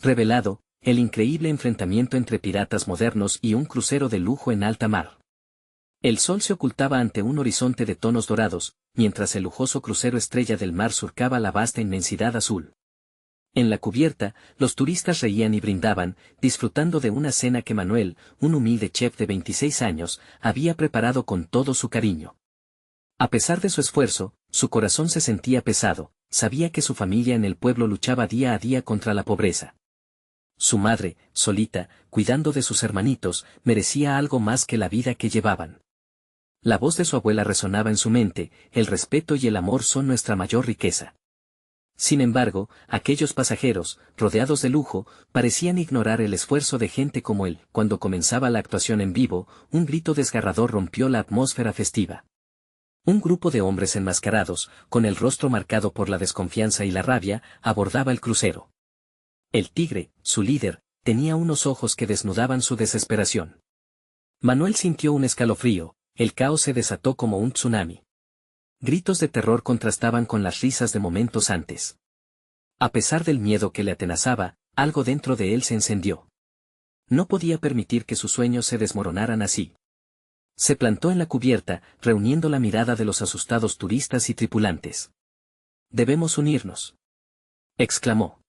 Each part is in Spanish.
revelado, el increíble enfrentamiento entre piratas modernos y un crucero de lujo en alta mar. El sol se ocultaba ante un horizonte de tonos dorados, mientras el lujoso crucero estrella del mar surcaba la vasta inmensidad azul. En la cubierta, los turistas reían y brindaban, disfrutando de una cena que Manuel, un humilde chef de 26 años, había preparado con todo su cariño. A pesar de su esfuerzo, su corazón se sentía pesado, sabía que su familia en el pueblo luchaba día a día contra la pobreza. Su madre, solita, cuidando de sus hermanitos, merecía algo más que la vida que llevaban. La voz de su abuela resonaba en su mente, el respeto y el amor son nuestra mayor riqueza. Sin embargo, aquellos pasajeros, rodeados de lujo, parecían ignorar el esfuerzo de gente como él. Cuando comenzaba la actuación en vivo, un grito desgarrador rompió la atmósfera festiva. Un grupo de hombres enmascarados, con el rostro marcado por la desconfianza y la rabia, abordaba el crucero. El tigre, su líder, tenía unos ojos que desnudaban su desesperación. Manuel sintió un escalofrío, el caos se desató como un tsunami. Gritos de terror contrastaban con las risas de momentos antes. A pesar del miedo que le atenazaba, algo dentro de él se encendió. No podía permitir que sus sueños se desmoronaran así. Se plantó en la cubierta, reuniendo la mirada de los asustados turistas y tripulantes. «Debemos unirnos», exclamó.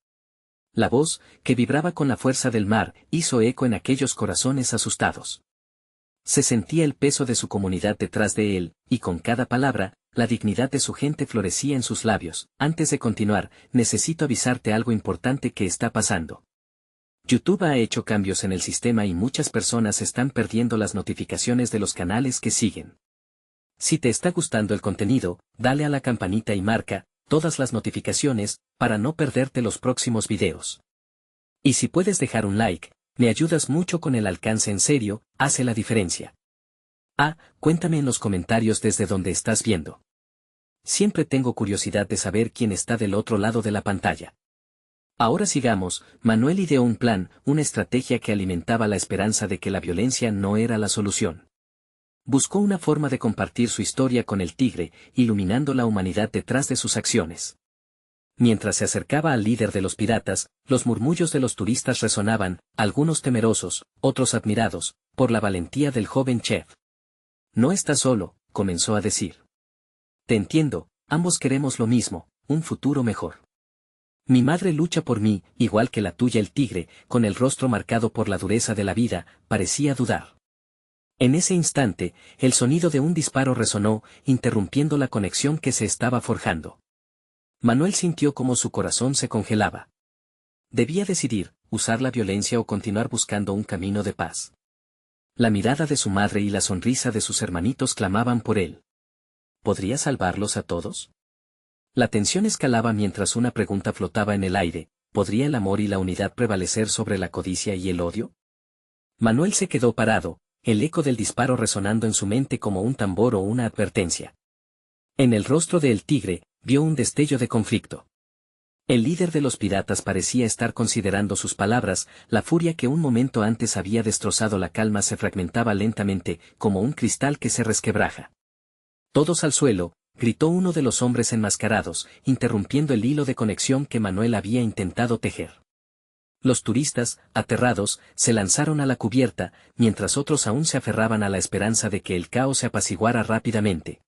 La voz, que vibraba con la fuerza del mar, hizo eco en aquellos corazones asustados. Se sentía el peso de su comunidad detrás de él, y con cada palabra, la dignidad de su gente florecía en sus labios. Antes de continuar, necesito avisarte algo importante que está pasando. YouTube ha hecho cambios en el sistema y muchas personas están perdiendo las notificaciones de los canales que siguen. Si te está gustando el contenido, dale a la campanita y marca todas las notificaciones para no perderte los próximos videos. Y si puedes dejar un like, me ayudas mucho con el alcance, en serio, hace la diferencia. Cuéntame en los comentarios desde donde estás viendo. Siempre tengo curiosidad de saber quién está del otro lado de la pantalla. Ahora sigamos. Manuel ideó un plan, una estrategia que alimentaba la esperanza de que la violencia no era la solución. Buscó una forma de compartir su historia con el tigre, iluminando la humanidad detrás de sus acciones. Mientras se acercaba al líder de los piratas, los murmullos de los turistas resonaban, algunos temerosos, otros admirados, por la valentía del joven chef. «No estás solo», comenzó a decir. «Te entiendo, ambos queremos lo mismo, un futuro mejor. Mi madre lucha por mí, igual que la tuya». El tigre, con el rostro marcado por la dureza de la vida, parecía dudar. En ese instante, el sonido de un disparo resonó, interrumpiendo la conexión que se estaba forjando. Manuel sintió como su corazón se congelaba. Debía decidir, usar la violencia o continuar buscando un camino de paz. La mirada de su madre y la sonrisa de sus hermanitos clamaban por él. ¿Podría salvarlos a todos? La tensión escalaba mientras una pregunta flotaba en el aire: ¿podría el amor y la unidad prevalecer sobre la codicia y el odio? Manuel se quedó parado, el eco del disparo resonando en su mente como un tambor o una advertencia. En el rostro del tigre, vio un destello de conflicto. El líder de los piratas parecía estar considerando sus palabras, la furia que un momento antes había destrozado la calma se fragmentaba lentamente, como un cristal que se resquebraja. «Todos al suelo», gritó uno de los hombres enmascarados, interrumpiendo el hilo de conexión que Manuel había intentado tejer. Los turistas, aterrados, se lanzaron a la cubierta, mientras otros aún se aferraban a la esperanza de que el caos se apaciguara rápidamente.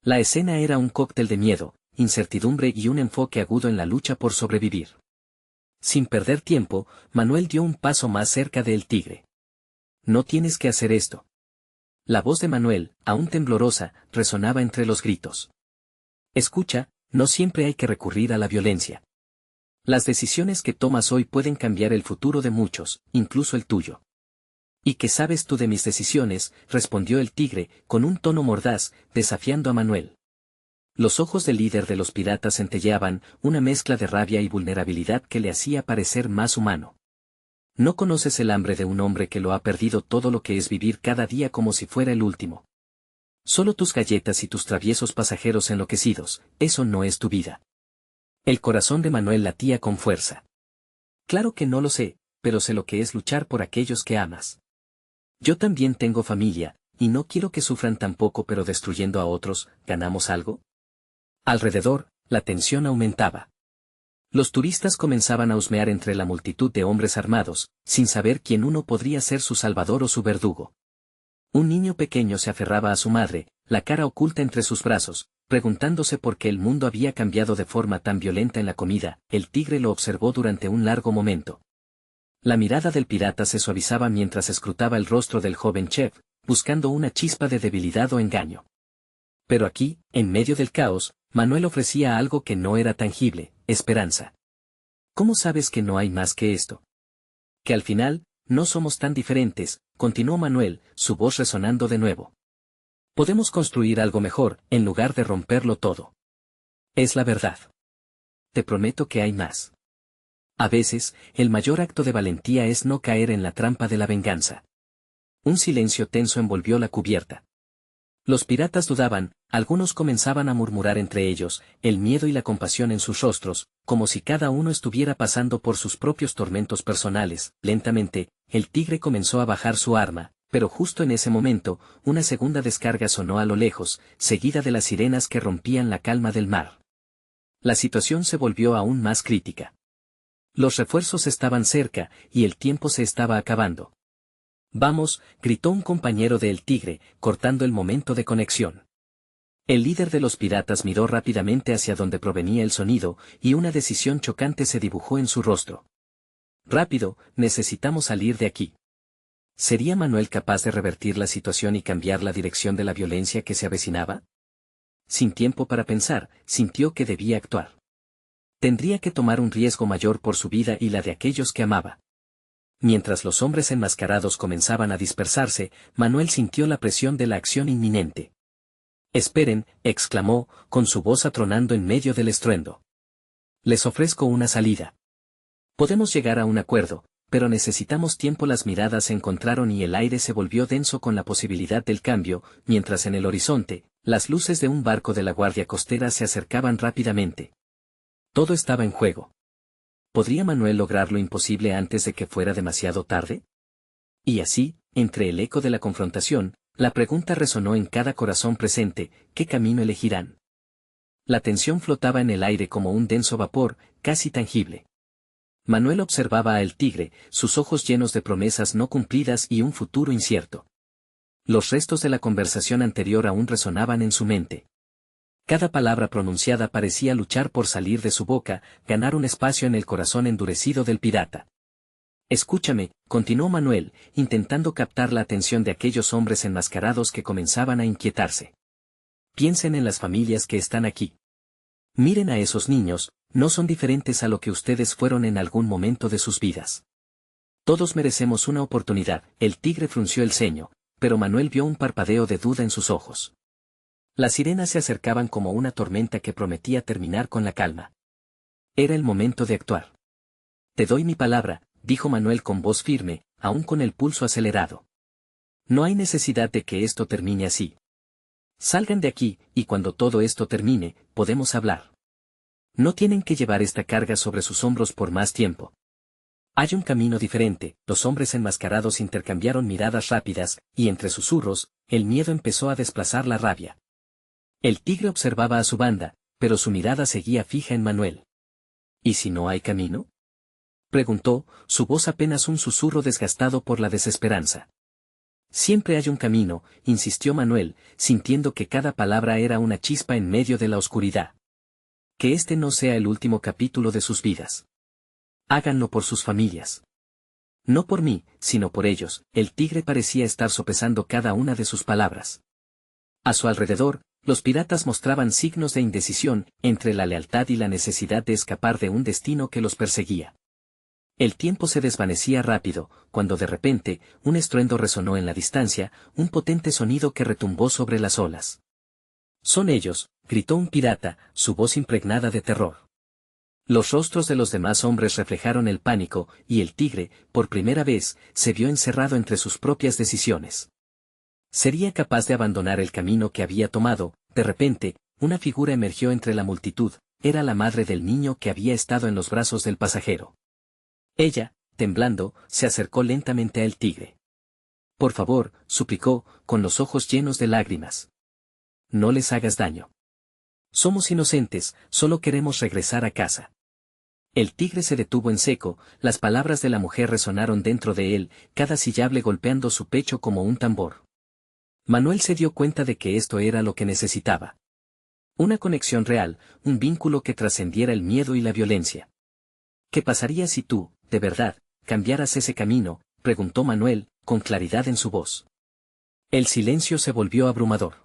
La escena era un cóctel de miedo, incertidumbre y un enfoque agudo en la lucha por sobrevivir. Sin perder tiempo, Manuel dio un paso más cerca del tigre. «No tienes que hacer esto». La voz de Manuel, aún temblorosa, resonaba entre los gritos. «Escucha, no siempre hay que recurrir a la violencia. Las decisiones que tomas hoy pueden cambiar el futuro de muchos, incluso el tuyo». «¿Y qué sabes tú de mis decisiones?», respondió el tigre, con un tono mordaz, desafiando a Manuel. Los ojos del líder de los piratas centelleaban, una mezcla de rabia y vulnerabilidad que le hacía parecer más humano. «No conoces el hambre de un hombre que lo ha perdido todo, lo que es vivir cada día como si fuera el último. Solo tus galletas y tus traviesos pasajeros enloquecidos, eso no es tu vida». El corazón de Manuel latía con fuerza. «Claro que no lo sé, pero sé lo que es luchar por aquellos que amas. Yo también tengo familia, y no quiero que sufran tampoco, pero destruyendo a otros, ¿ganamos algo?». Alrededor, la tensión aumentaba. Los turistas comenzaban a husmear entre la multitud de hombres armados, sin saber quién uno podría ser su salvador o su verdugo. Un niño pequeño se aferraba a su madre, la cara oculta entre sus brazos, preguntándose por qué el mundo había cambiado de forma tan violenta en la comida. El tigre lo observó durante un largo momento. La mirada del pirata se suavizaba mientras escrutaba el rostro del joven chef, buscando una chispa de debilidad o engaño. Pero aquí, en medio del caos, Manuel ofrecía algo que no era tangible: esperanza. ¿Cómo sabes que no hay más que esto? Que al final, no somos tan diferentes, continuó Manuel, su voz resonando de nuevo. Podemos construir algo mejor, en lugar de romperlo todo. Es la verdad. Te prometo que hay más. A veces, el mayor acto de valentía es no caer en la trampa de la venganza. Un silencio tenso envolvió la cubierta. Los piratas dudaban, algunos comenzaban a murmurar entre ellos, el miedo y la compasión en sus rostros, como si cada uno estuviera pasando por sus propios tormentos personales. Lentamente, el tigre comenzó a bajar su arma, pero justo en ese momento, una segunda descarga sonó a lo lejos, seguida de las sirenas que rompían la calma del mar. La situación se volvió aún más crítica. Los refuerzos estaban cerca, y el tiempo se estaba acabando. Vamos, gritó un compañero de El Tigre, cortando el momento de conexión. El líder de los piratas miró rápidamente hacia donde provenía el sonido, y una decisión chocante se dibujó en su rostro. Rápido, necesitamos salir de aquí. ¿Sería Manuel capaz de revertir la situación y cambiar la dirección de la violencia que se avecinaba? Sin tiempo para pensar, sintió que debía actuar. Tendría que tomar un riesgo mayor por su vida y la de aquellos que amaba. Mientras los hombres enmascarados comenzaban a dispersarse, Manuel sintió la presión de la acción inminente. «Esperen», exclamó, con su voz atronando en medio del estruendo. «Les ofrezco una salida. Podemos llegar a un acuerdo, pero necesitamos tiempo». Las miradas se encontraron y el aire se volvió denso con la posibilidad del cambio, mientras en el horizonte, las luces de un barco de la Guardia Costera se acercaban rápidamente. Todo estaba en juego. ¿Podría Manuel lograr lo imposible antes de que fuera demasiado tarde? Y así, entre el eco de la confrontación, la pregunta resonó en cada corazón presente: ¿qué camino elegirán? La tensión flotaba en el aire como un denso vapor, casi tangible. Manuel observaba a El Tigre, sus ojos llenos de promesas no cumplidas y un futuro incierto. Los restos de la conversación anterior aún resonaban en su mente. Cada palabra pronunciada parecía luchar por salir de su boca, ganar un espacio en el corazón endurecido del pirata. «Escúchame», continuó Manuel, intentando captar la atención de aquellos hombres enmascarados que comenzaban a inquietarse. «Piensen en las familias que están aquí. Miren a esos niños, no son diferentes a lo que ustedes fueron en algún momento de sus vidas. Todos merecemos una oportunidad». El tigre frunció el ceño, pero Manuel vio un parpadeo de duda en sus ojos. Las sirenas se acercaban como una tormenta que prometía terminar con la calma. Era el momento de actuar. «Te doy mi palabra», dijo Manuel con voz firme, aún con el pulso acelerado. «No hay necesidad de que esto termine así. Salgan de aquí, y cuando todo esto termine, podemos hablar. No tienen que llevar esta carga sobre sus hombros por más tiempo. Hay un camino diferente». Los hombres enmascarados intercambiaron miradas rápidas, y entre susurros, el miedo empezó a desplazar la rabia. El tigre observaba a su banda, pero su mirada seguía fija en Manuel. «¿Y si no hay camino?», preguntó, su voz apenas un susurro desgastado por la desesperanza. «Siempre hay un camino», insistió Manuel, sintiendo que cada palabra era una chispa en medio de la oscuridad. «Que este no sea el último capítulo de sus vidas. Háganlo por sus familias. No por mí, sino por ellos». El tigre parecía estar sopesando cada una de sus palabras. A su alrededor, los piratas mostraban signos de indecisión, entre la lealtad y la necesidad de escapar de un destino que los perseguía. El tiempo se desvanecía rápido, cuando de repente, un estruendo resonó en la distancia, un potente sonido que retumbó sobre las olas. «Son ellos», gritó un pirata, su voz impregnada de terror. Los rostros de los demás hombres reflejaron el pánico, y el tigre, por primera vez, se vio encerrado entre sus propias decisiones. ¿Sería capaz de abandonar el camino que había tomado? De repente, una figura emergió entre la multitud. Era la madre del niño que había estado en los brazos del pasajero. Ella, temblando, se acercó lentamente a El Tigre. «Por favor», suplicó, con los ojos llenos de lágrimas. «No les hagas daño. Somos inocentes, solo queremos regresar a casa». El tigre se detuvo en seco, las palabras de la mujer resonaron dentro de él, cada sílaba golpeando su pecho como un tambor. Manuel se dio cuenta de que esto era lo que necesitaba. Una conexión real, un vínculo que trascendiera el miedo y la violencia. ¿Qué pasaría si tú, de verdad, cambiaras ese camino?, preguntó Manuel, con claridad en su voz. El silencio se volvió abrumador.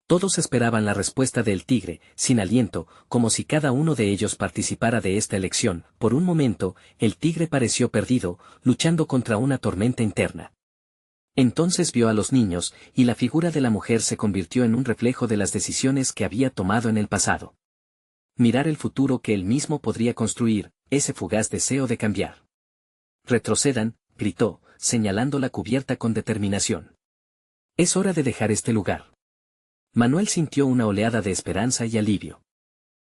Todos esperaban la respuesta del tigre, sin aliento, como si cada uno de ellos participara de esta elección. Por un momento, el tigre pareció perdido, luchando contra una tormenta interna. Entonces vio a los niños, y la figura de la mujer se convirtió en un reflejo de las decisiones que había tomado en el pasado. Mirar el futuro que él mismo podría construir, ese fugaz deseo de cambiar. Retrocedan, gritó, señalando la cubierta con determinación. Es hora de dejar este lugar. Manuel sintió una oleada de esperanza y alivio.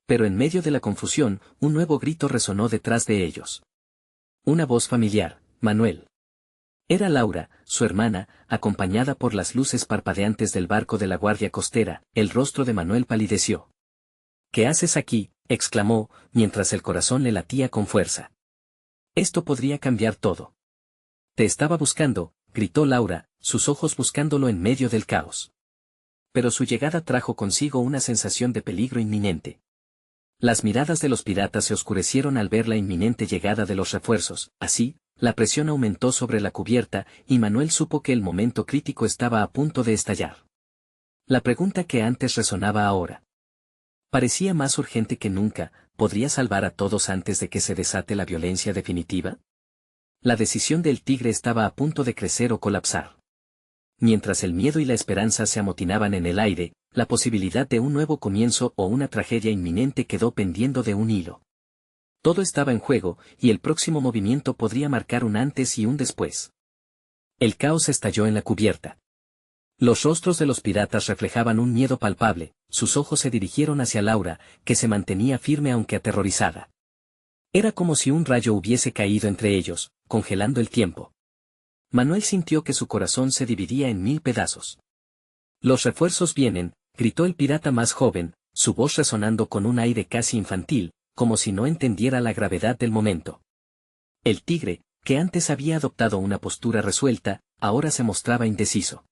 Pero en medio de la confusión, un nuevo grito resonó detrás de ellos. Una voz familiar, Manuel. Era Laura, su hermana, acompañada por las luces parpadeantes del barco de la guardia costera. El rostro de Manuel palideció. ¿Qué haces aquí?, exclamó, mientras el corazón le latía con fuerza. Esto podría cambiar todo. Te estaba buscando, gritó Laura, sus ojos buscándolo en medio del caos. Pero su llegada trajo consigo una sensación de peligro inminente. Las miradas de los piratas se oscurecieron al ver la inminente llegada de los refuerzos. Así, la presión aumentó sobre la cubierta, y Manuel supo que el momento crítico estaba a punto de estallar. La pregunta que antes resonaba ahora parecía más urgente que nunca: ¿podría salvar a todos antes de que se desate la violencia definitiva? La decisión del tigre estaba a punto de crecer o colapsar. Mientras el miedo y la esperanza se amotinaban en el aire, la posibilidad de un nuevo comienzo o una tragedia inminente quedó pendiendo de un hilo. Todo estaba en juego, y el próximo movimiento podría marcar un antes y un después. El caos estalló en la cubierta. Los rostros de los piratas reflejaban un miedo palpable, sus ojos se dirigieron hacia Laura, que se mantenía firme aunque aterrorizada. Era como si un rayo hubiese caído entre ellos, congelando el tiempo. Manuel sintió que su corazón se dividía en 1000 pedazos. Los refuerzos vienen, gritó el pirata más joven, su voz resonando con un aire casi infantil, como si no entendiera la gravedad del momento. El tigre, que antes había adoptado una postura resuelta, ahora se mostraba indeciso.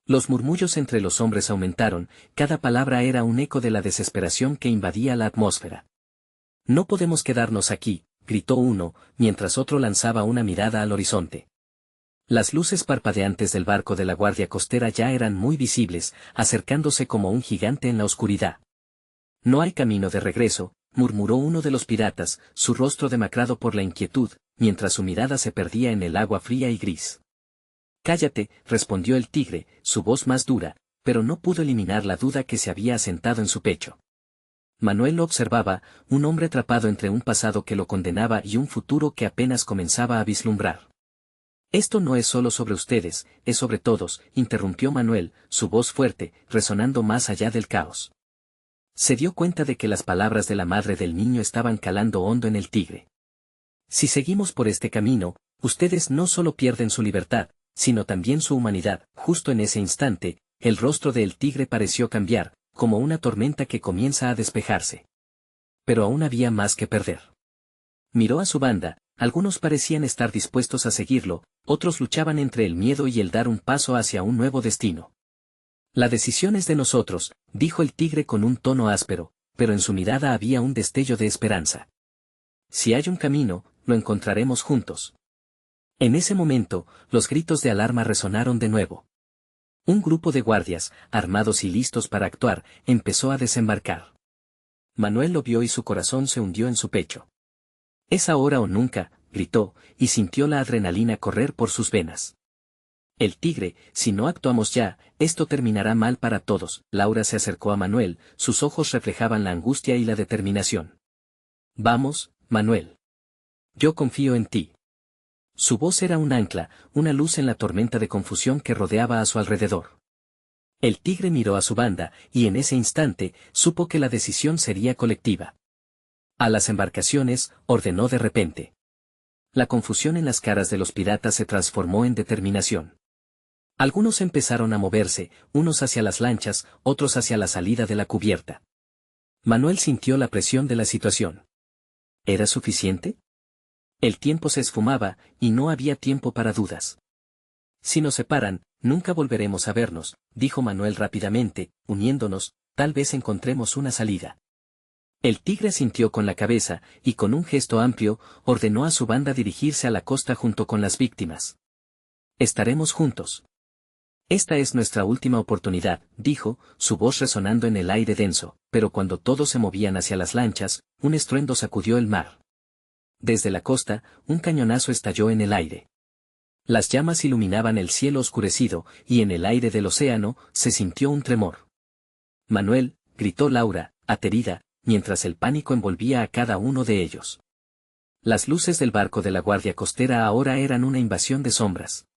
Los murmullos entre los hombres aumentaron, cada palabra era un eco de la desesperación que invadía la atmósfera. No podemos quedarnos aquí, gritó uno, mientras otro lanzaba una mirada al horizonte. Las luces parpadeantes del barco de la guardia costera ya eran muy visibles, acercándose como un gigante en la oscuridad. No hay camino de regreso, murmuró uno de los piratas, su rostro demacrado por la inquietud, mientras su mirada se perdía en el agua fría y gris. Cállate, respondió el tigre, su voz más dura, pero no pudo eliminar la duda que se había asentado en su pecho. Manuel lo observaba, un hombre atrapado entre un pasado que lo condenaba y un futuro que apenas comenzaba a vislumbrar. Esto no es solo sobre ustedes, es sobre todos, interrumpió Manuel, su voz fuerte, resonando más allá del caos. Se dio cuenta de que las palabras de la madre del niño estaban calando hondo en el tigre. Si seguimos por este camino, ustedes no solo pierden su libertad, sino también su humanidad. Justo en ese instante, el rostro del tigre pareció cambiar, como una tormenta que comienza a despejarse. Pero aún había más que perder. Miró a su banda, algunos parecían estar dispuestos a seguirlo, otros luchaban entre el miedo y el dar un paso hacia un nuevo destino. La decisión es de nosotros, dijo el tigre con un tono áspero, pero en su mirada había un destello de esperanza. Si hay un camino, lo encontraremos juntos. En ese momento, los gritos de alarma resonaron de nuevo. Un grupo de guardias, armados y listos para actuar, empezó a desembarcar. Manuel lo vio y su corazón se hundió en su pecho. Es ahora o nunca, gritó, y sintió la adrenalina correr por sus venas. El tigre, si no actuamos ya, esto terminará mal para todos. Laura se acercó a Manuel, sus ojos reflejaban la angustia y la determinación. Vamos, Manuel. Yo confío en ti. Su voz era un ancla, una luz en la tormenta de confusión que rodeaba a su alrededor. El tigre miró a su banda, y en ese instante, supo que la decisión sería colectiva. A las embarcaciones, ordenó de repente. La confusión en las caras de los piratas se transformó en determinación. Algunos empezaron a moverse, unos hacia las lanchas, otros hacia la salida de la cubierta. Manuel sintió la presión de la situación. ¿Era suficiente? El tiempo se esfumaba, y no había tiempo para dudas. Si nos separan, nunca volveremos a vernos, dijo Manuel rápidamente, uniéndonos, tal vez encontremos una salida. El tigre sintió con la cabeza, y con un gesto amplio, ordenó a su banda dirigirse a la costa junto con las víctimas. Estaremos juntos. Esta es nuestra última oportunidad, dijo, su voz resonando en el aire denso, pero cuando todos se movían hacia las lanchas, un estruendo sacudió el mar. Desde la costa, un cañonazo estalló en el aire. Las llamas iluminaban el cielo oscurecido, y en el aire del océano, se sintió un tremor. Manuel, gritó Laura, aterida, mientras el pánico envolvía a cada uno de ellos. Las luces del barco de la guardia costera ahora eran una invasión de sombras.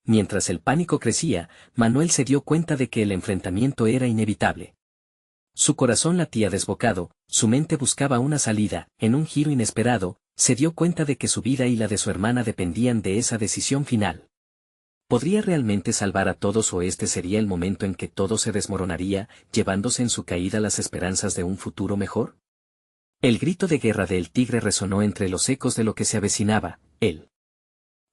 Mientras el pánico crecía, Manuel se dio cuenta de que el enfrentamiento era inevitable. Su corazón latía desbocado, su mente buscaba una salida, en un giro inesperado, se dio cuenta de que su vida y la de su hermana dependían de esa decisión final. ¿Podría realmente salvar a todos o este sería el momento en que todo se desmoronaría, llevándose en su caída las esperanzas de un futuro mejor? El grito de guerra del tigre resonó entre los ecos de lo que se avecinaba, el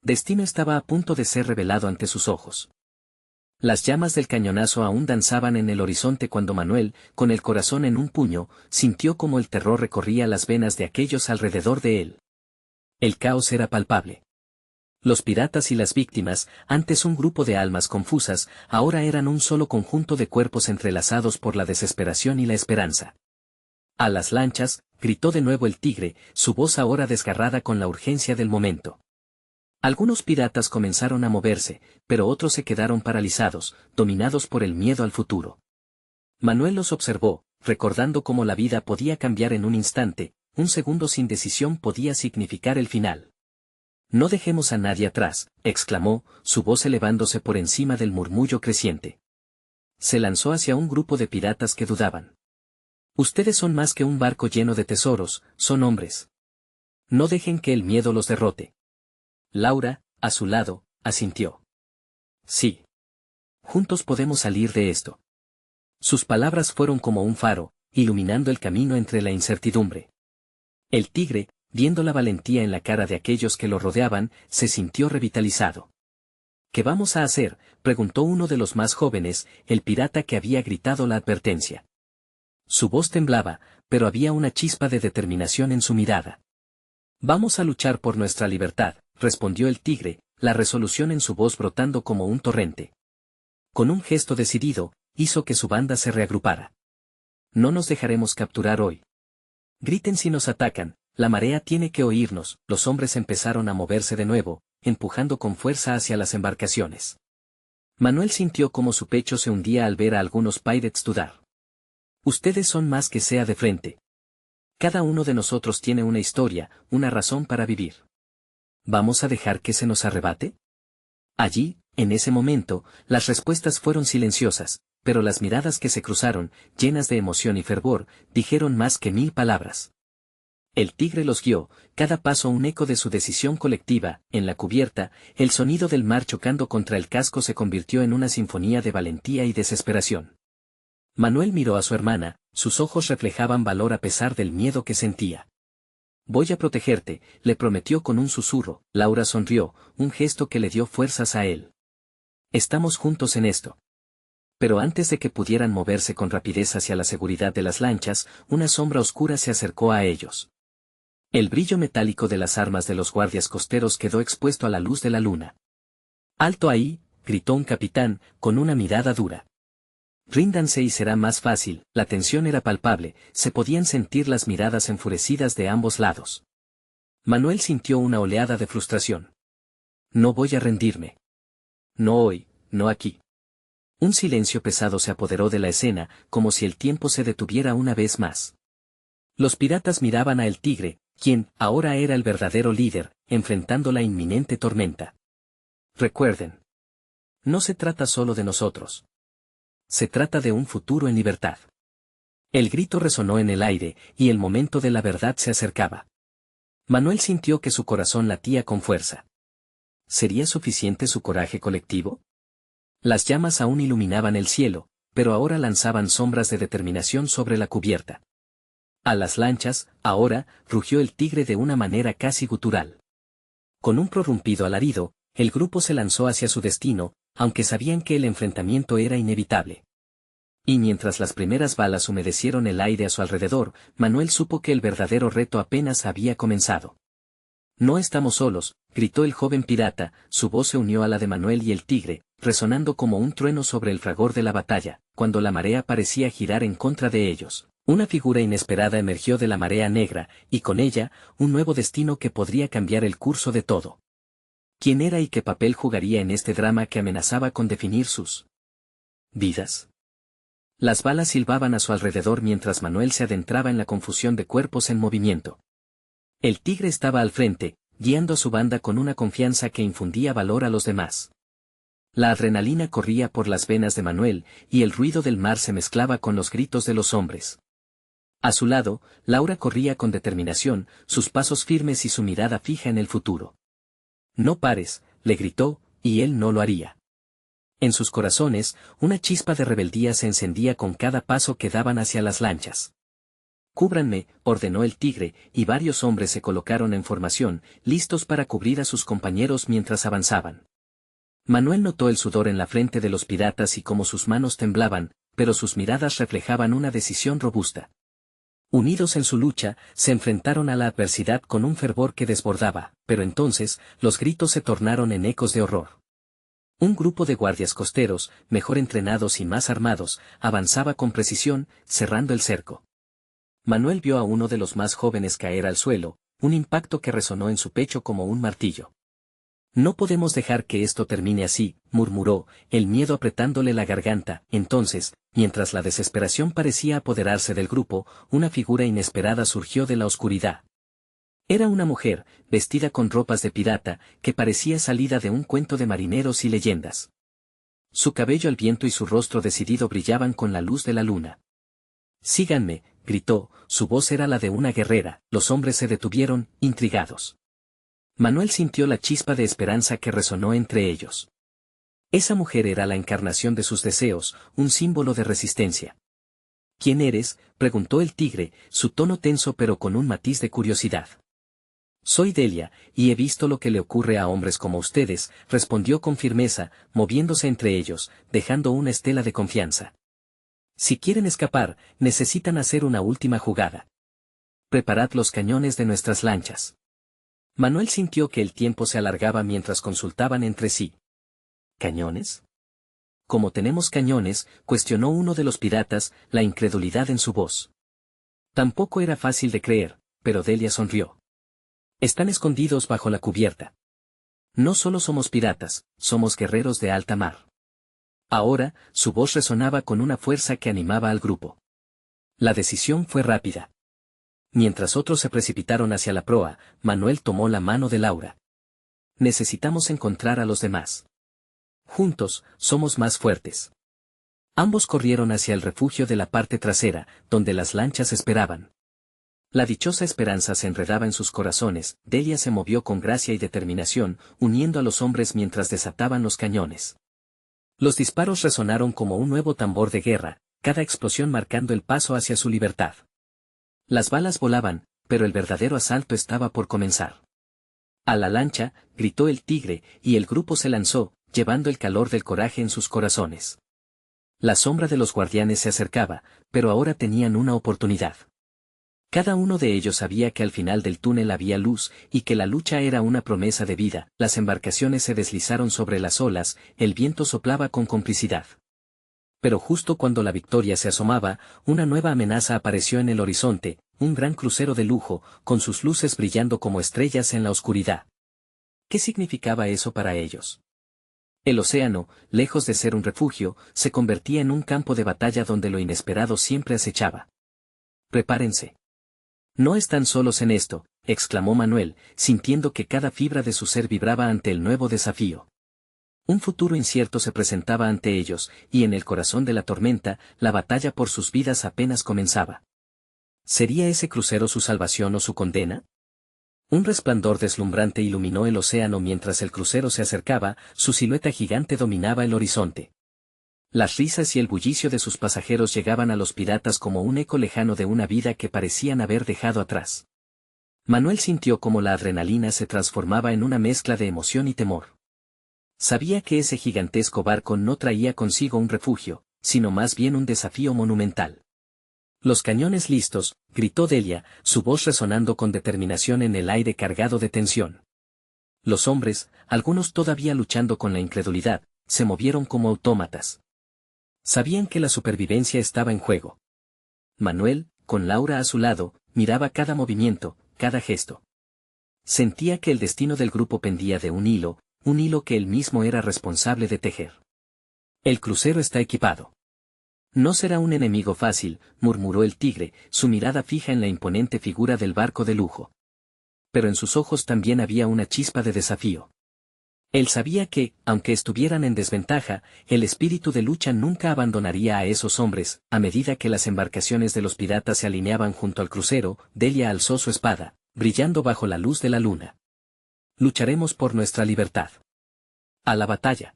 destino estaba a punto de ser revelado ante sus ojos. Las llamas del cañonazo aún danzaban en el horizonte cuando Manuel, con el corazón en un puño, sintió como el terror recorría las venas de aquellos alrededor de él. El caos era palpable. Los piratas y las víctimas, antes un grupo de almas confusas, ahora eran un solo conjunto de cuerpos entrelazados por la desesperación y la esperanza. A las lanchas, gritó de nuevo el tigre, su voz ahora desgarrada con la urgencia del momento. Algunos piratas comenzaron a moverse, pero otros se quedaron paralizados, dominados por el miedo al futuro. Manuel los observó, recordando cómo la vida podía cambiar en un instante, un segundo sin decisión podía significar el final. No dejemos a nadie atrás, exclamó, su voz elevándose por encima del murmullo creciente. Se lanzó hacia un grupo de piratas que dudaban. Ustedes son más que un barco lleno de tesoros, son hombres. No dejen que el miedo los derrote. Laura, a su lado, asintió. Sí. Juntos podemos salir de esto. Sus palabras fueron como un faro, iluminando el camino entre la incertidumbre. El tigre, viendo la valentía en la cara de aquellos que lo rodeaban, se sintió revitalizado. ¿Qué vamos a hacer?, preguntó uno de los más jóvenes, el pirata que había gritado la advertencia. Su voz temblaba, pero había una chispa de determinación en su mirada. Vamos a luchar por nuestra libertad, respondió el tigre, la resolución en su voz brotando como un torrente. Con un gesto decidido, hizo que su banda se reagrupara. No nos dejaremos capturar hoy. Griten si nos atacan, la marea tiene que oírnos. Los hombres empezaron a moverse de nuevo, empujando con fuerza hacia las embarcaciones. Manuel sintió como su pecho se hundía al ver a algunos pirates dudar. Ustedes son más que sea de frente. Cada uno de nosotros tiene una historia, una razón para vivir. ¿Vamos a dejar que se nos arrebate? Allí, en ese momento, las respuestas fueron silenciosas, pero las miradas que se cruzaron, llenas de emoción y fervor, dijeron más que 1000 palabras. El tigre los guió, cada paso un eco de su decisión colectiva. En la cubierta, el sonido del mar chocando contra el casco se convirtió en una sinfonía de valentía y desesperación. Manuel miró a su hermana, sus ojos reflejaban valor a pesar del miedo que sentía. Voy a protegerte, le prometió con un susurro. Laura sonrió, un gesto que le dio fuerzas a él. Estamos juntos en esto. Pero antes de que pudieran moverse con rapidez hacia la seguridad de las lanchas, una sombra oscura se acercó a ellos. El brillo metálico de las armas de los guardias costeros quedó expuesto a la luz de la luna. ¡Alto ahí!, gritó un capitán, con una mirada dura. Ríndanse y será más fácil. La tensión era palpable, se podían sentir las miradas enfurecidas de ambos lados. Manuel sintió una oleada de frustración. No voy a rendirme. No hoy, no aquí. Un silencio pesado se apoderó de la escena, como si el tiempo se detuviera una vez más. Los piratas miraban a el tigre, quien ahora era el verdadero líder, enfrentando la inminente tormenta. Recuerden. No se trata solo de nosotros. Se trata de un futuro en libertad. El grito resonó en el aire, y el momento de la verdad se acercaba. Manuel sintió que su corazón latía con fuerza. ¿Sería suficiente su coraje colectivo? Las llamas aún iluminaban el cielo, pero ahora lanzaban sombras de determinación sobre la cubierta. A las lanchas, ahora, rugió el tigre de una manera casi gutural. Con un prorrumpido alarido, el grupo se lanzó hacia su destino, aunque sabían que el enfrentamiento era inevitable. Y mientras las primeras balas humedecieron el aire a su alrededor, Manuel supo que el verdadero reto apenas había comenzado. «No estamos solos», gritó el joven pirata, su voz se unió a la de Manuel y el tigre, resonando como un trueno sobre el fragor de la batalla, cuando la marea parecía girar en contra de ellos. Una figura inesperada emergió de la marea negra, y con ella, un nuevo destino que podría cambiar el curso de todo. ¿Quién era y qué papel jugaría en este drama que amenazaba con definir sus vidas? Las balas silbaban a su alrededor mientras Manuel se adentraba en la confusión de cuerpos en movimiento. El tigre estaba al frente, guiando a su banda con una confianza que infundía valor a los demás. La adrenalina corría por las venas de Manuel, y el ruido del mar se mezclaba con los gritos de los hombres. A su lado, Laura corría con determinación, sus pasos firmes y su mirada fija en el futuro. «No pares», le gritó, y él no lo haría. En sus corazones, una chispa de rebeldía se encendía con cada paso que daban hacia las lanchas. «Cúbranme», ordenó el tigre, y varios hombres se colocaron en formación, listos para cubrir a sus compañeros mientras avanzaban. Manuel notó el sudor en la frente de los piratas y cómo sus manos temblaban, pero sus miradas reflejaban una decisión robusta. Unidos en su lucha, se enfrentaron a la adversidad con un fervor que desbordaba, pero entonces, los gritos se tornaron en ecos de horror. Un grupo de guardias costeros, mejor entrenados y más armados, avanzaba con precisión, cerrando el cerco. Manuel vio a uno de los más jóvenes caer al suelo, un impacto que resonó en su pecho como un martillo. «No podemos dejar que esto termine así», murmuró, el miedo apretándole la garganta. Entonces, mientras la desesperación parecía apoderarse del grupo, una figura inesperada surgió de la oscuridad. Era una mujer, vestida con ropas de pirata, que parecía salida de un cuento de marineros y leyendas. Su cabello al viento y su rostro decidido brillaban con la luz de la luna. «Síganme», gritó, su voz era la de una guerrera. Los hombres se detuvieron, intrigados. Manuel sintió la chispa de esperanza que resonó entre ellos. Esa mujer era la encarnación de sus deseos, un símbolo de resistencia. «¿Quién eres?», preguntó el tigre, su tono tenso pero con un matiz de curiosidad. «Soy Delia, y he visto lo que le ocurre a hombres como ustedes», respondió con firmeza, moviéndose entre ellos, dejando una estela de confianza. «Si quieren escapar, necesitan hacer una última jugada. Preparad los cañones de nuestras lanchas». Manuel sintió que el tiempo se alargaba mientras consultaban entre sí. «¿Cañones?». «¿Cómo tenemos cañones?», cuestionó uno de los piratas, la incredulidad en su voz. Tampoco era fácil de creer, pero Delia sonrió. «Están escondidos bajo la cubierta. No solo somos piratas, somos guerreros de alta mar». Ahora, su voz resonaba con una fuerza que animaba al grupo. La decisión fue rápida. Mientras otros se precipitaron hacia la proa, Manuel tomó la mano de Laura. «Necesitamos encontrar a los demás. Juntos, somos más fuertes». Ambos corrieron hacia el refugio de la parte trasera, donde las lanchas esperaban. La dichosa esperanza se enredaba en sus corazones. Delia se movió con gracia y determinación, uniendo a los hombres mientras desataban los cañones. Los disparos resonaron como un nuevo tambor de guerra, cada explosión marcando el paso hacia su libertad. Las balas volaban, pero el verdadero asalto estaba por comenzar. «A la lancha», gritó el tigre, y el grupo se lanzó, llevando el calor del coraje en sus corazones. La sombra de los guardianes se acercaba, pero ahora tenían una oportunidad. Cada uno de ellos sabía que al final del túnel había luz, y que la lucha era una promesa de vida. Las embarcaciones se deslizaron sobre las olas, el viento soplaba con complicidad. Pero justo cuando la victoria se asomaba, una nueva amenaza apareció en el horizonte, un gran crucero de lujo, con sus luces brillando como estrellas en la oscuridad. ¿Qué significaba eso para ellos? El océano, lejos de ser un refugio, se convertía en un campo de batalla donde lo inesperado siempre acechaba. «Prepárense. No están solos en esto», exclamó Manuel, sintiendo que cada fibra de su ser vibraba ante el nuevo desafío. Un futuro incierto se presentaba ante ellos, y en el corazón de la tormenta, la batalla por sus vidas apenas comenzaba. ¿Sería ese crucero su salvación o su condena? Un resplandor deslumbrante iluminó el océano mientras el crucero se acercaba, su silueta gigante dominaba el horizonte. Las risas y el bullicio de sus pasajeros llegaban a los piratas como un eco lejano de una vida que parecían haber dejado atrás. Manuel sintió como la adrenalina se transformaba en una mezcla de emoción y temor. Sabía que ese gigantesco barco no traía consigo un refugio, sino más bien un desafío monumental. «Los cañones listos», gritó Delia, su voz resonando con determinación en el aire cargado de tensión. Los hombres, algunos todavía luchando con la incredulidad, se movieron como autómatas. Sabían que la supervivencia estaba en juego. Manuel, con Laura a su lado, miraba cada movimiento, cada gesto. Sentía que el destino del grupo pendía de un hilo que él mismo era responsable de tejer. «El crucero está equipado. No será un enemigo fácil», murmuró el tigre, su mirada fija en la imponente figura del barco de lujo. Pero en sus ojos también había una chispa de desafío. Él sabía que, aunque estuvieran en desventaja, el espíritu de lucha nunca abandonaría a esos hombres. A medida que las embarcaciones de los piratas se alineaban junto al crucero, Delia alzó su espada, brillando bajo la luz de la luna. «Lucharemos por nuestra libertad. A la batalla».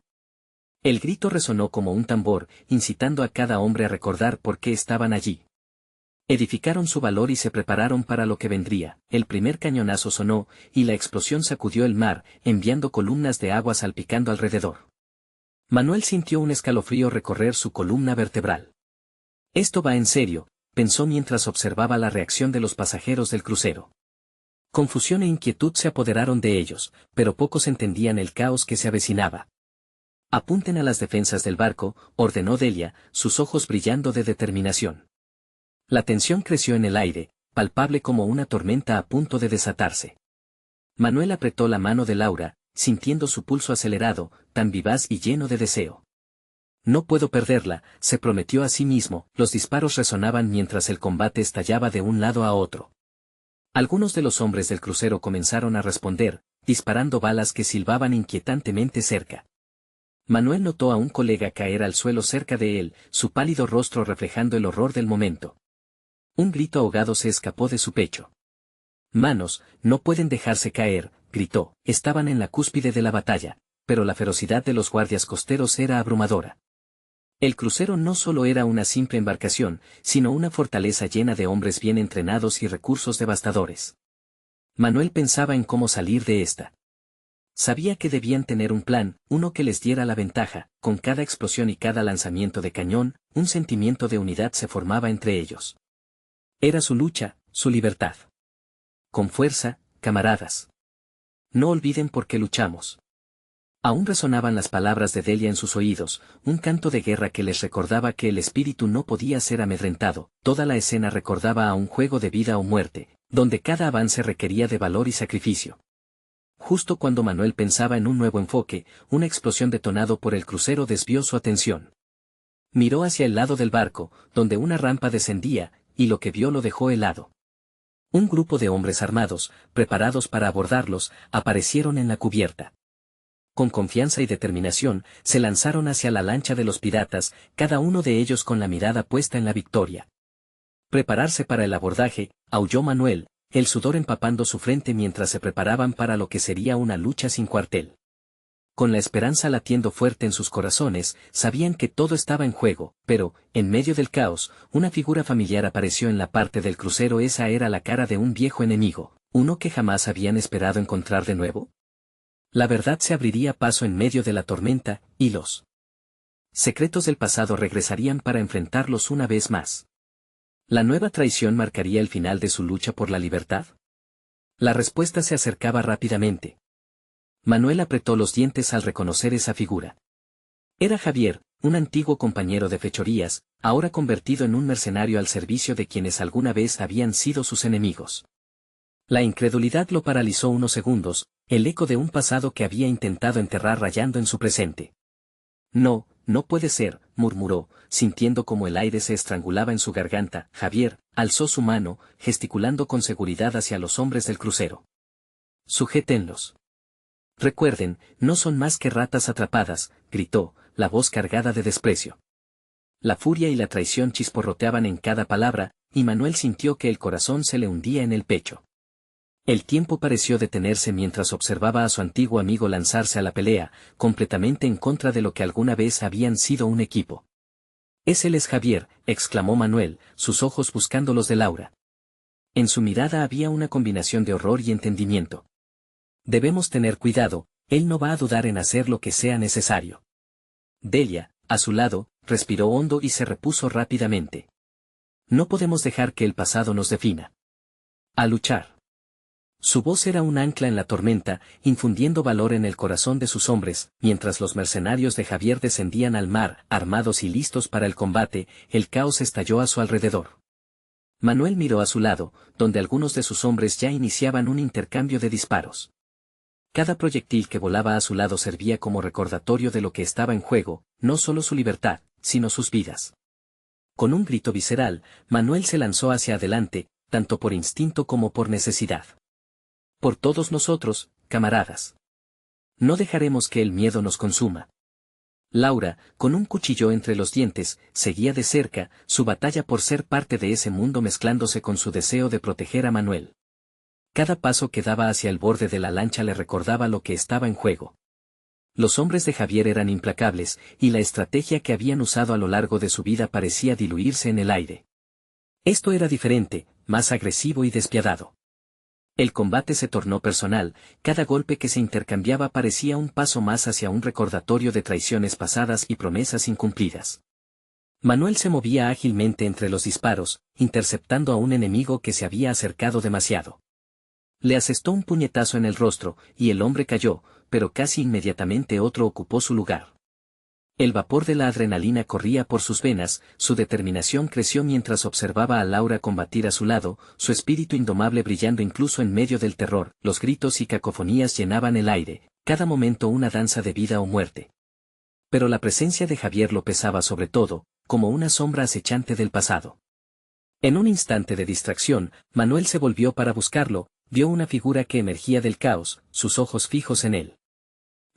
El grito resonó como un tambor, incitando a cada hombre a recordar por qué estaban allí. Edificaron su valor y se prepararon para lo que vendría. El primer cañonazo sonó, y la explosión sacudió el mar, enviando columnas de agua salpicando alrededor. Manuel sintió un escalofrío recorrer su columna vertebral. «Esto va en serio», pensó mientras observaba la reacción de los pasajeros del crucero. Confusión e inquietud se apoderaron de ellos, pero pocos entendían el caos que se avecinaba. «Apunten a las defensas del barco», ordenó Delia, sus ojos brillando de determinación. La tensión creció en el aire, palpable como una tormenta a punto de desatarse. Manuel apretó la mano de Laura, sintiendo su pulso acelerado, tan vivaz y lleno de deseo. «No puedo perderla», se prometió a sí mismo. Los disparos resonaban mientras el combate estallaba de un lado a otro. Algunos de los hombres del crucero comenzaron a responder, disparando balas que silbaban inquietantemente cerca. Manuel notó a un colega caer al suelo cerca de él, su pálido rostro reflejando el horror del momento. Un grito ahogado se escapó de su pecho. «Manos, no pueden dejarse caer», gritó. Estaban en la cúspide de la batalla, pero la ferocidad de los guardias costeros era abrumadora. El crucero no solo era una simple embarcación, sino una fortaleza llena de hombres bien entrenados y recursos devastadores. Manuel pensaba en cómo salir de esta. Sabía que debían tener un plan, uno que les diera la ventaja. Con cada explosión y cada lanzamiento de cañón, un sentimiento de unidad se formaba entre ellos. Era su lucha, su libertad. «Con fuerza, camaradas. No olviden por qué luchamos». Aún resonaban las palabras de Delia en sus oídos, un canto de guerra que les recordaba que el espíritu no podía ser amedrentado. Toda la escena recordaba a un juego de vida o muerte, donde cada avance requería de valor y sacrificio. Justo cuando Manuel pensaba en un nuevo enfoque, una explosión detonado por el crucero desvió su atención. Miró hacia el lado del barco, donde una rampa descendía, y lo que vio lo dejó helado. Un grupo de hombres armados, preparados para abordarlos, aparecieron en la cubierta. Con confianza y determinación, se lanzaron hacia la lancha de los piratas, cada uno de ellos con la mirada puesta en la victoria. «Prepararse para el abordaje», aulló Manuel, el sudor empapando su frente mientras se preparaban para lo que sería una lucha sin cuartel. Con la esperanza latiendo fuerte en sus corazones, sabían que todo estaba en juego, pero, en medio del caos, una figura familiar apareció en la parte del crucero. Esa era la cara de un viejo enemigo, uno que jamás habían esperado encontrar de nuevo. La verdad se abriría paso en medio de la tormenta, y los secretos del pasado regresarían para enfrentarlos una vez más. ¿La nueva traición marcaría el final de su lucha por la libertad? La respuesta se acercaba rápidamente. Manuel apretó los dientes al reconocer esa figura. Era Javier, un antiguo compañero de fechorías, ahora convertido en un mercenario al servicio de quienes alguna vez habían sido sus enemigos. La incredulidad lo paralizó unos segundos, el eco de un pasado que había intentado enterrar rayando en su presente. «No, no puede ser», murmuró, sintiendo como el aire se estrangulaba en su garganta. Javier alzó su mano, gesticulando con seguridad hacia los hombres del crucero. «Sujétenlos. Recuerden, no son más que ratas atrapadas», gritó, la voz cargada de desprecio. La furia y la traición chisporroteaban en cada palabra, y Manuel sintió que el corazón se le hundía en el pecho. El tiempo pareció detenerse mientras observaba a su antiguo amigo lanzarse a la pelea, completamente en contra de lo que alguna vez habían sido un equipo. Él es Javier, exclamó Manuel, sus ojos buscando los de Laura. En su mirada había una combinación de horror y entendimiento. Debemos tener cuidado, él no va a dudar en hacer lo que sea necesario. Delia, a su lado, respiró hondo y se repuso rápidamente. No podemos dejar que el pasado nos defina. A luchar. Su voz era un ancla en la tormenta, infundiendo valor en el corazón de sus hombres, mientras los mercenarios de Javier descendían al mar, armados y listos para el combate, el caos estalló a su alrededor. Manuel miró a su lado, donde algunos de sus hombres ya iniciaban un intercambio de disparos. Cada proyectil que volaba a su lado servía como recordatorio de lo que estaba en juego, no solo su libertad, sino sus vidas. Con un grito visceral, Manuel se lanzó hacia adelante, tanto por instinto como por necesidad. Por todos nosotros, camaradas. No dejaremos que el miedo nos consuma. Laura, con un cuchillo entre los dientes, seguía de cerca, su batalla por ser parte de ese mundo mezclándose con su deseo de proteger a Manuel. Cada paso que daba hacia el borde de la lancha le recordaba lo que estaba en juego. Los hombres de Javier eran implacables, y la estrategia que habían usado a lo largo de su vida parecía diluirse en el aire. Esto era diferente, más agresivo y despiadado. El combate se tornó personal, cada golpe que se intercambiaba parecía un paso más hacia un recordatorio de traiciones pasadas y promesas incumplidas. Manuel se movía ágilmente entre los disparos, interceptando a un enemigo que se había acercado demasiado. Le asestó un puñetazo en el rostro, y el hombre cayó, pero casi inmediatamente otro ocupó su lugar. El vapor de la adrenalina corría por sus venas, su determinación creció mientras observaba a Laura combatir a su lado, su espíritu indomable brillando incluso en medio del terror, los gritos y cacofonías llenaban el aire, cada momento una danza de vida o muerte. Pero la presencia de Javier lo pesaba sobre todo, como una sombra acechante del pasado. En un instante de distracción, Manuel se volvió para buscarlo, vio una figura que emergía del caos, sus ojos fijos en él.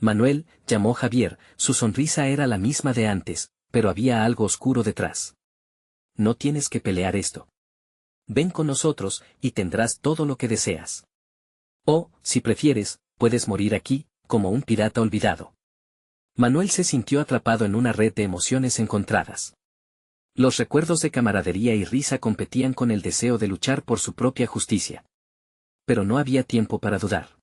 Manuel, llamó Javier, su sonrisa era la misma de antes, pero había algo oscuro detrás. No tienes que pelear esto. Ven con nosotros, y tendrás todo lo que deseas. O, si prefieres, puedes morir aquí, como un pirata olvidado. Manuel se sintió atrapado en una red de emociones encontradas. Los recuerdos de camaradería y risa competían con el deseo de luchar por su propia justicia. Pero no había tiempo para dudar.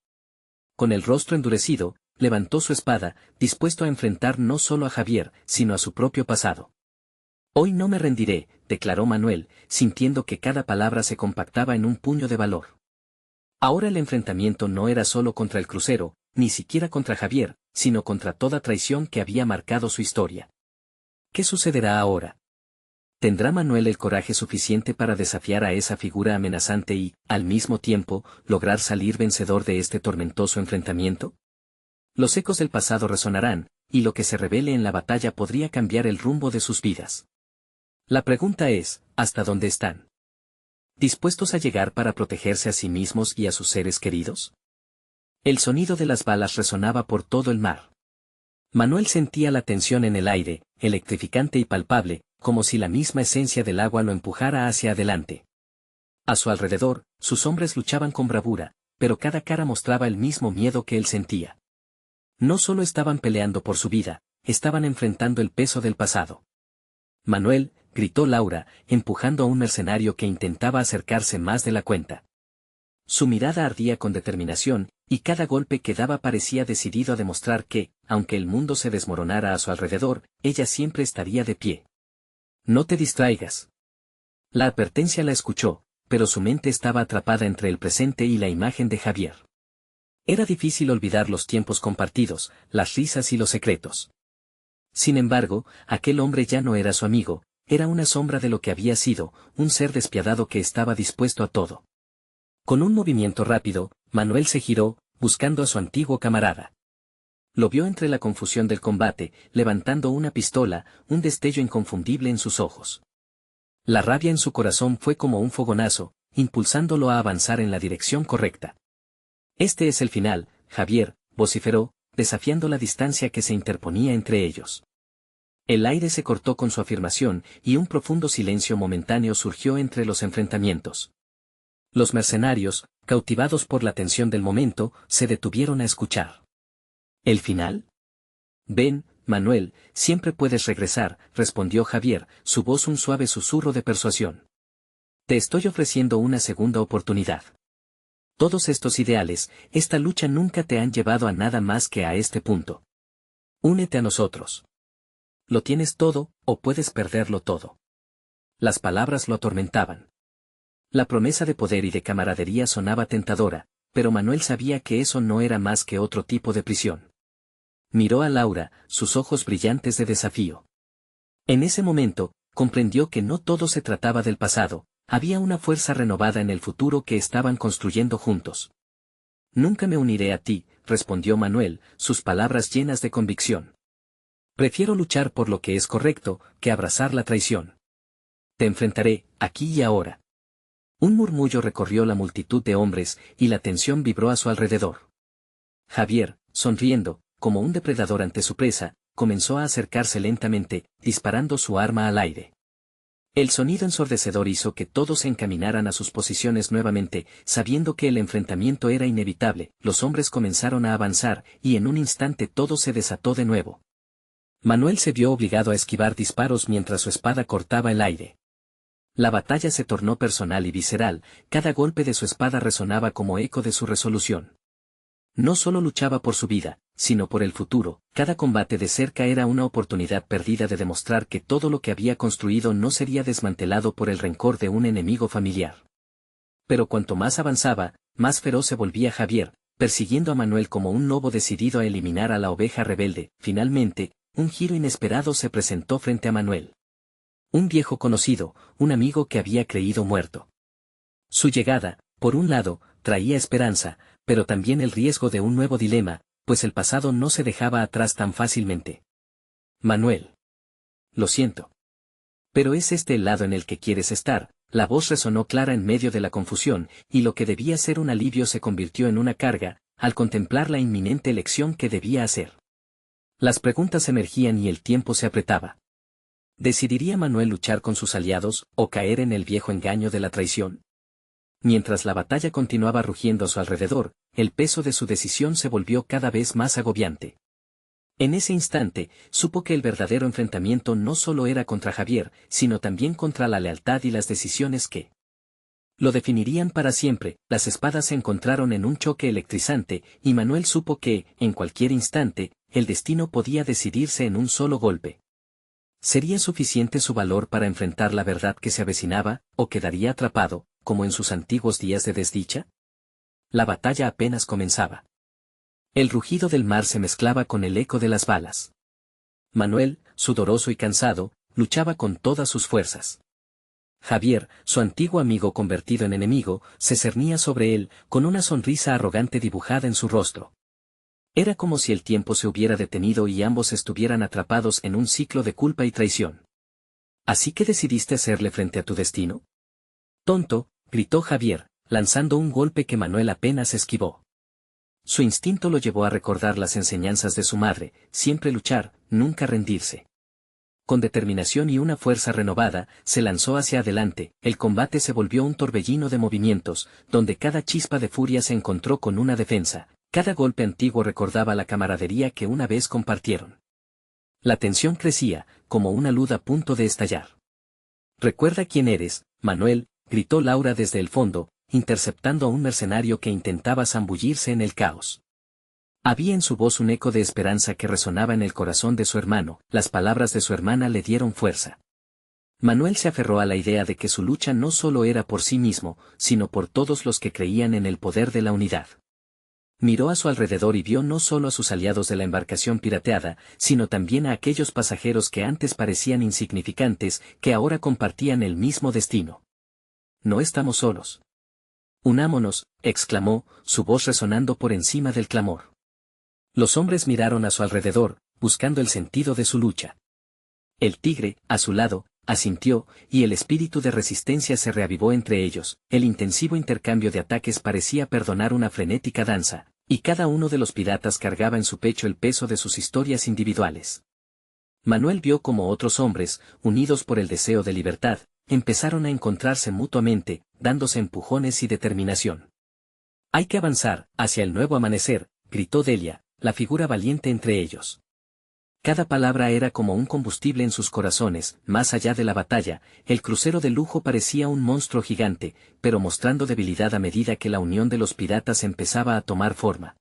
Con el rostro endurecido, levantó su espada, dispuesto a enfrentar no solo a Javier, sino a su propio pasado. Hoy no me rendiré, declaró Manuel, sintiendo que cada palabra se compactaba en un puño de valor. Ahora el enfrentamiento no era solo contra el crucero, ni siquiera contra Javier, sino contra toda traición que había marcado su historia. ¿Qué sucederá ahora? ¿Tendrá Manuel el coraje suficiente para desafiar a esa figura amenazante y, al mismo tiempo, lograr salir vencedor de este tormentoso enfrentamiento? Los ecos del pasado resonarán, y lo que se revele en la batalla podría cambiar el rumbo de sus vidas. La pregunta es, ¿hasta dónde están? ¿Dispuestos a llegar para protegerse a sí mismos y a sus seres queridos? El sonido de las balas resonaba por todo el mar. Manuel sentía la tensión en el aire, electrificante y palpable, como si la misma esencia del agua lo empujara hacia adelante. A su alrededor, sus hombres luchaban con bravura, pero cada cara mostraba el mismo miedo que él sentía. No solo estaban peleando por su vida, estaban enfrentando el peso del pasado. Manuel, gritó Laura, empujando a un mercenario que intentaba acercarse más de la cuenta. Su mirada ardía con determinación, y cada golpe que daba parecía decidido a demostrar que, aunque el mundo se desmoronara a su alrededor, ella siempre estaría de pie. No te distraigas. La advertencia la escuchó, pero su mente estaba atrapada entre el presente y la imagen de Javier. Era difícil olvidar los tiempos compartidos, las risas y los secretos. Sin embargo, aquel hombre ya no era su amigo, era una sombra de lo que había sido, un ser despiadado que estaba dispuesto a todo. Con un movimiento rápido, Manuel se giró, buscando a su antiguo camarada. Lo vio entre la confusión del combate, levantando una pistola, un destello inconfundible en sus ojos. La rabia en su corazón fue como un fogonazo, impulsándolo a avanzar en la dirección correcta. Este es el final, Javier, vociferó, desafiando la distancia que se interponía entre ellos. El aire se cortó con su afirmación, y un profundo silencio momentáneo surgió entre los enfrentamientos. Los mercenarios, cautivados por la tensión del momento, se detuvieron a escuchar. ¿El final? Ven, Manuel, siempre puedes regresar, respondió Javier, su voz un suave susurro de persuasión. Te estoy ofreciendo una segunda oportunidad. Todos estos ideales, esta lucha nunca te han llevado a nada más que a este punto. Únete a nosotros. Lo tienes todo, o puedes perderlo todo. Las palabras lo atormentaban. La promesa de poder y de camaradería sonaba tentadora, pero Manuel sabía que eso no era más que otro tipo de prisión. Miró a Laura, sus ojos brillantes de desafío. En ese momento, comprendió que no todo se trataba del pasado, había una fuerza renovada en el futuro que estaban construyendo juntos. Nunca me uniré a ti, respondió Manuel, sus palabras llenas de convicción. Prefiero luchar por lo que es correcto, que abrazar la traición. Te enfrentaré, aquí y ahora. Un murmullo recorrió la multitud de hombres, y la tensión vibró a su alrededor. Javier, sonriendo, como un depredador ante su presa, comenzó a acercarse lentamente, disparando su arma al aire. El sonido ensordecedor hizo que todos se encaminaran a sus posiciones nuevamente, sabiendo que el enfrentamiento era inevitable, los hombres comenzaron a avanzar, y en un instante todo se desató de nuevo. Manuel se vio obligado a esquivar disparos mientras su espada cortaba el aire. La batalla se tornó personal y visceral, cada golpe de su espada resonaba como eco de su resolución. No solo luchaba por su vida, sino por el futuro, cada combate de cerca era una oportunidad perdida de demostrar que todo lo que había construido no sería desmantelado por el rencor de un enemigo familiar. Pero cuanto más avanzaba, más feroz se volvía Javier, persiguiendo a Manuel como un lobo decidido a eliminar a la oveja rebelde. Finalmente, un giro inesperado se presentó frente a Manuel. Un viejo conocido, un amigo que había creído muerto. Su llegada, por un lado, traía esperanza, pero también el riesgo de un nuevo dilema, pues el pasado no se dejaba atrás tan fácilmente. Manuel. Lo siento. Pero es este el lado en el que quieres estar. La voz resonó clara en medio de la confusión, y lo que debía ser un alivio se convirtió en una carga, al contemplar la inminente elección que debía hacer. Las preguntas emergían y el tiempo se apretaba. ¿Decidiría Manuel luchar con sus aliados, o caer en el viejo engaño de la traición? Mientras la batalla continuaba rugiendo a su alrededor, el peso de su decisión se volvió cada vez más agobiante. En ese instante, supo que el verdadero enfrentamiento no solo era contra Javier, sino también contra la lealtad y las decisiones que lo definirían para siempre. Las espadas se encontraron en un choque electrizante, y Manuel supo que, en cualquier instante, el destino podía decidirse en un solo golpe. ¿Sería suficiente su valor para enfrentar la verdad que se avecinaba, o quedaría atrapado, como en sus antiguos días de desdicha? La batalla apenas comenzaba. El rugido del mar se mezclaba con el eco de las balas. Manuel, sudoroso y cansado, luchaba con todas sus fuerzas. Javier, su antiguo amigo convertido en enemigo, se cernía sobre él, con una sonrisa arrogante dibujada en su rostro. Era como si el tiempo se hubiera detenido y ambos estuvieran atrapados en un ciclo de culpa y traición. ¿Así que decidiste hacerle frente a tu destino? Tonto, gritó Javier, lanzando un golpe que Manuel apenas esquivó. Su instinto lo llevó a recordar las enseñanzas de su madre, siempre luchar, nunca rendirse. Con determinación y una fuerza renovada, se lanzó hacia adelante, el combate se volvió un torbellino de movimientos, donde cada chispa de furia se encontró con una defensa, cada golpe antiguo recordaba la camaradería que una vez compartieron. La tensión crecía, como una luz a punto de estallar. «Recuerda quién eres, Manuel», gritó Laura desde el fondo, interceptando a un mercenario que intentaba zambullirse en el caos. Había en su voz un eco de esperanza que resonaba en el corazón de su hermano, las palabras de su hermana le dieron fuerza. Manuel se aferró a la idea de que su lucha no solo era por sí mismo, sino por todos los que creían en el poder de la unidad. Miró a su alrededor y vio no solo a sus aliados de la embarcación pirateada, sino también a aquellos pasajeros que antes parecían insignificantes, que ahora compartían el mismo destino. «No estamos solos. Unámonos», exclamó, su voz resonando por encima del clamor. Los hombres miraron a su alrededor, buscando el sentido de su lucha. El tigre, a su lado, asintió, y el espíritu de resistencia se reavivó entre ellos. El intensivo intercambio de ataques parecía perdonar una frenética danza, y cada uno de los piratas cargaba en su pecho el peso de sus historias individuales. Manuel vio como otros hombres, unidos por el deseo de libertad, empezaron a encontrarse mutuamente, dándose empujones y determinación. «Hay que avanzar, hacia el nuevo amanecer», gritó Delia, la figura valiente entre ellos. Cada palabra era como un combustible en sus corazones. Más allá de la batalla, el crucero de lujo parecía un monstruo gigante, pero mostrando debilidad a medida que la unión de los piratas empezaba a tomar forma.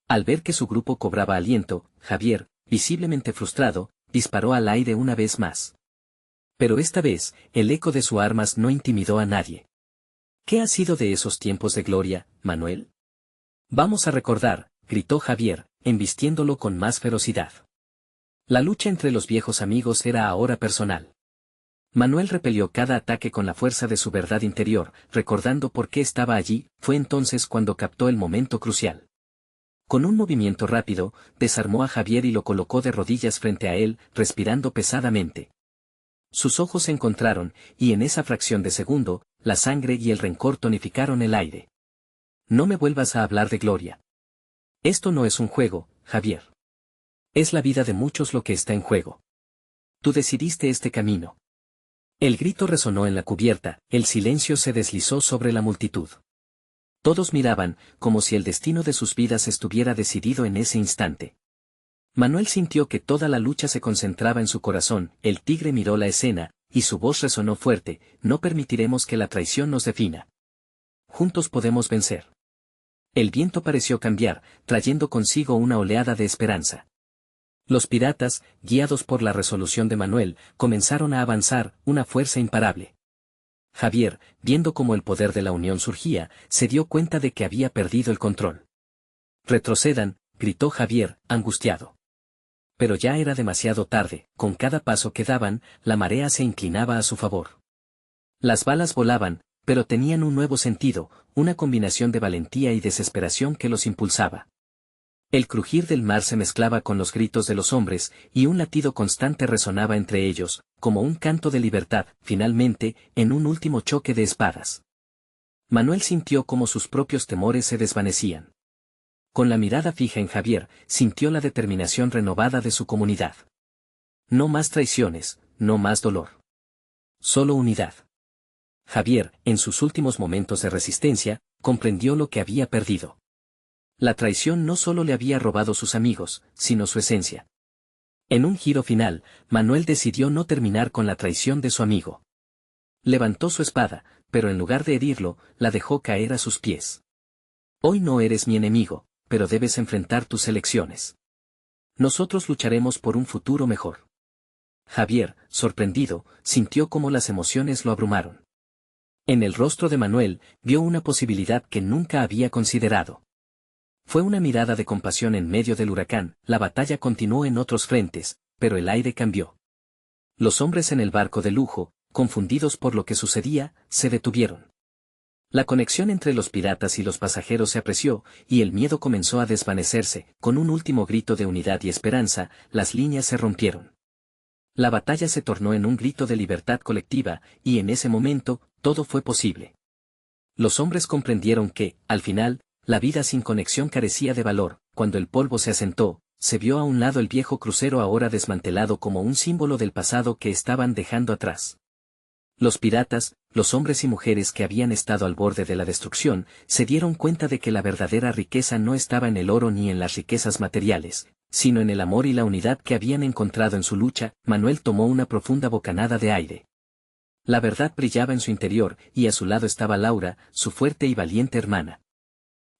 Al ver que su grupo cobraba aliento, Javier, visiblemente frustrado, disparó al aire una vez más. Pero esta vez, el eco de sus armas no intimidó a nadie. ¿Qué ha sido de esos tiempos de gloria, Manuel? Vamos a recordar, gritó Javier, embistiéndolo con más ferocidad. La lucha entre los viejos amigos era ahora personal. Manuel repelió cada ataque con la fuerza de su verdad interior, recordando por qué estaba allí. Fue entonces cuando captó el momento crucial. Con un movimiento rápido, desarmó a Javier y lo colocó de rodillas frente a él, respirando pesadamente. Sus ojos se encontraron, y en esa fracción de segundo, la sangre y el rencor tonificaron el aire. No me vuelvas a hablar de gloria. Esto no es un juego, Javier. Es la vida de muchos lo que está en juego. Tú decidiste este camino. El grito resonó en la cubierta, el silencio se deslizó sobre la multitud. Todos miraban, como si el destino de sus vidas estuviera decidido en ese instante. Manuel sintió que toda la lucha se concentraba en su corazón. El tigre miró la escena, y su voz resonó fuerte: no permitiremos que la traición nos defina. Juntos podemos vencer. El viento pareció cambiar, trayendo consigo una oleada de esperanza. Los piratas, guiados por la resolución de Manuel, comenzaron a avanzar, una fuerza imparable. Javier, viendo cómo el poder de la unión surgía, se dio cuenta de que había perdido el control. «Retrocedan», gritó Javier, angustiado. Pero ya era demasiado tarde. Con cada paso que daban, la marea se inclinaba a su favor. Las balas volaban, pero tenían un nuevo sentido, una combinación de valentía y desesperación que los impulsaba. El crujir del mar se mezclaba con los gritos de los hombres, y un latido constante resonaba entre ellos, como un canto de libertad. Finalmente, en un último choque de espadas, Manuel sintió como sus propios temores se desvanecían. Con la mirada fija en Javier, sintió la determinación renovada de su comunidad. No más traiciones, no más dolor. Solo unidad. Javier, en sus últimos momentos de resistencia, comprendió lo que había perdido. La traición no solo le había robado sus amigos, sino su esencia. En un giro final, Manuel decidió no terminar con la traición de su amigo. Levantó su espada, pero en lugar de herirlo, la dejó caer a sus pies. Hoy no eres mi enemigo, pero debes enfrentar tus elecciones. Nosotros lucharemos por un futuro mejor. Javier, sorprendido, sintió cómo las emociones lo abrumaron. En el rostro de Manuel, vio una posibilidad que nunca había considerado. Fue una mirada de compasión en medio del huracán. La batalla continuó en otros frentes, pero el aire cambió. Los hombres en el barco de lujo, confundidos por lo que sucedía, se detuvieron. La conexión entre los piratas y los pasajeros se apreció, y el miedo comenzó a desvanecerse. Con un último grito de unidad y esperanza, las líneas se rompieron. La batalla se tornó en un grito de libertad colectiva, y en ese momento, todo fue posible. Los hombres comprendieron que, al final, la vida sin conexión carecía de valor. Cuando el polvo se asentó, se vio a un lado el viejo crucero ahora desmantelado como un símbolo del pasado que estaban dejando atrás. Los piratas, los hombres y mujeres que habían estado al borde de la destrucción, se dieron cuenta de que la verdadera riqueza no estaba en el oro ni en las riquezas materiales, sino en el amor y la unidad que habían encontrado en su lucha. Manuel tomó una profunda bocanada de aire. La verdad brillaba en su interior, y a su lado estaba Laura, su fuerte y valiente hermana.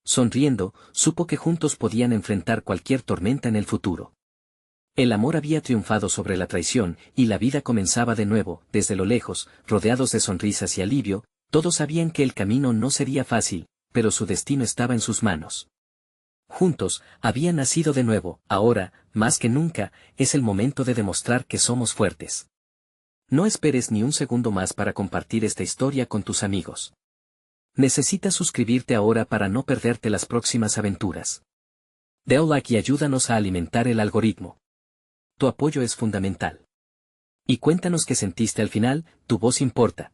Sonriendo, supo que juntos podían enfrentar cualquier tormenta en el futuro. El amor había triunfado sobre la traición, y la vida comenzaba de nuevo. Desde lo lejos, rodeados de sonrisas y alivio, todos sabían que el camino no sería fácil, pero su destino estaba en sus manos. Juntos, habían nacido de nuevo. Ahora, más que nunca, es el momento de demostrar que somos fuertes. No esperes ni un segundo más para compartir esta historia con tus amigos. Necesitas suscribirte ahora para no perderte las próximas aventuras. Dale like y ayúdanos a alimentar el algoritmo. Tu apoyo es fundamental. Y cuéntanos qué sentiste al final. Tu voz importa.